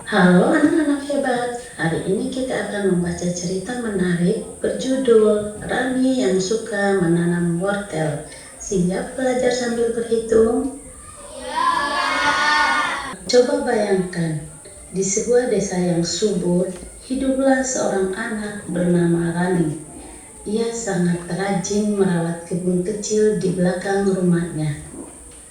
Halo anak-anak hebat, hari ini kita akan membaca cerita menarik berjudul Rani yang suka menanam wortel. Siap belajar sambil berhitung? Ya. Coba bayangkan, di sebuah desa yang subur, hiduplah seorang anak bernama Rani. Ia sangat rajin merawat kebun kecil di belakang rumahnya.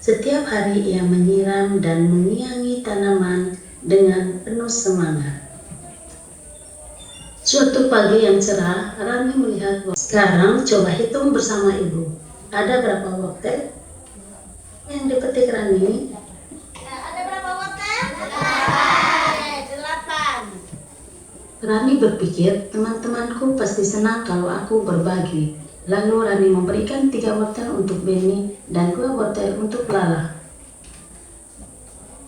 Setiap hari ia menyiram dan menyiangi tanaman dengan penuh semangat. Suatu pagi yang cerah, Rani melihat sekarang coba hitung bersama ibu. Ada berapa wortel yang dipetik Rani? Ada berapa wortel? 8. Rani berpikir, teman-temanku pasti senang kalau aku berbagi. Lalu Rani memberikan 3 wortel untuk Benny dan 2 wortel untuk Lala.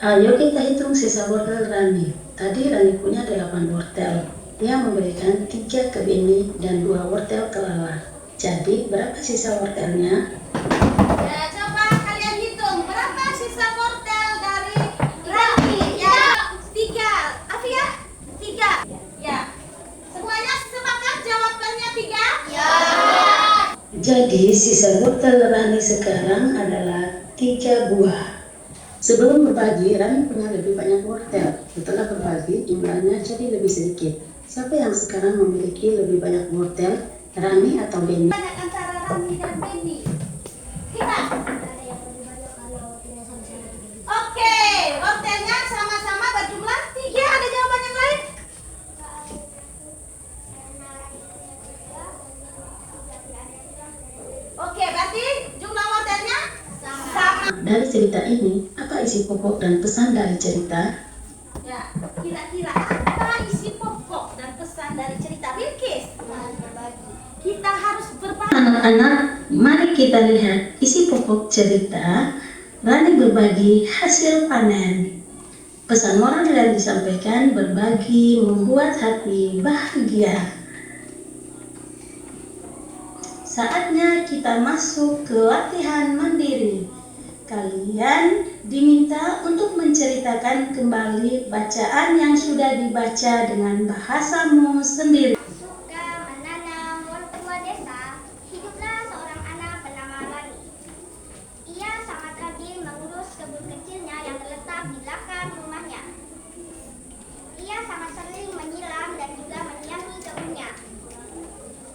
Ayo kita hitung sisa wortel Rani. Tadi Rani punya 8 wortel. Dia memberikan 3 ke Benny dan 2 wortel ke Lala. Jadi berapa sisa wortelnya? Ya, coba kalian hitung berapa sisa wortel dari Rani? Ya, 3. Afia? 3. Ya. Semuanya sepakat jawabannya 3? Ya. Jadi sisa wortel Rani sekarang adalah 3 buah. Sebelum berbagi, Rani punya lebih banyak wortel. Setelah berbagi, jumlahnya jadi lebih sedikit. Siapa yang sekarang memiliki lebih banyak wortel, Rani atau Benny? Banyak antara Rani dan Benny. Kita. Oke, wortelnya sama-sama berjumlah 3. Ada jawaban yang lain? Oke, berarti jumlah wortelnya sama. Dari cerita ini, apa isi pokok dan pesan dari cerita? Ya, kira-kira apa isi pokok dan pesan dari cerita Bilqis? Kita harus berbagi. Anak-anak, mari kita lihat isi pokok cerita. Rani berbagi hasil panen. Pesan moral yang disampaikan, berbagi membuat hati bahagia. Saatnya kita masuk ke latihan mandiri. Kalian diminta untuk menceritakan kembali bacaan yang sudah dibaca dengan bahasamu sendiri. Suka menanam wortel desa, hiduplah seorang anak bernama Rani. Ia sangat rajin mengurus kebun kecilnya yang terletak di belakang rumahnya. Ia sangat sering menyiram dan juga menyiangi kebunnya.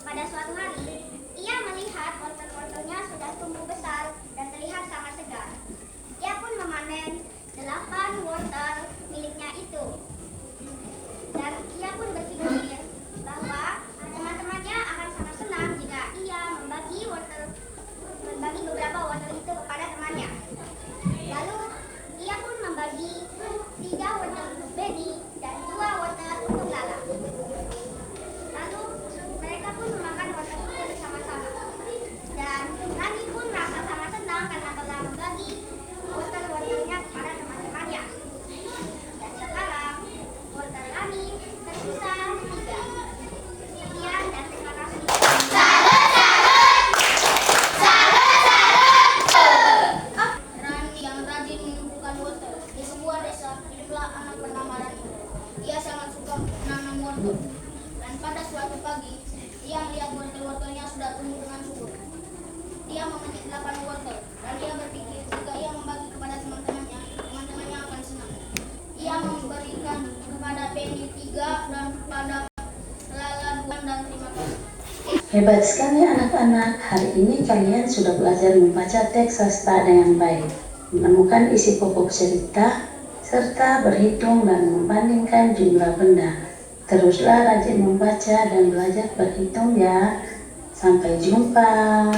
Pada suatu hari, ia melihat wortel-wortelnya sudah tumbuh besar dan terlihat sangat segar. Ia pun memanen 8 wortel miliknya itu. Dan ia pun berpikir bahwa teman-temannya akan sangat senang jika ia membagi beberapa wortel itu kepada temannya. Lalu ia pun membagi 3 wortel untuk Benny dan 2 wortel untuk Lala. Lalu mereka pun memakan wortel itu bersama-sama. Dan Rani pun merasa sangat senang karena telah membagi wortel-wortelnya kepada teman-temannya. Dan sekarang wortel Rani tersisa 3. Sekian dan terima kasih. Rani yang rajin menumbuhkan wortel. Di sebuah desa hiduplah anak bernama Rani. Ia sangat suka menanam wortel. Dan pada suatu pagi, ia melihat wortel-wortelnya sudah tumbuh dengan subur. Ia memetik 8 wortel dan ia berpikir jika ia membagi kepada teman-temannya, teman-temannya akan senang. Ia memberikan kepada Benny 3 dan kepada Lala 2 dan terima kasih. Hebat sekali anak-anak, hari ini kalian sudah belajar membaca teks sastra dengan baik, menemukan isi pokok cerita, serta berhitung dan membandingkan jumlah benda. Teruslah rajin membaca dan belajar berhitung ya. Sampai jumpa.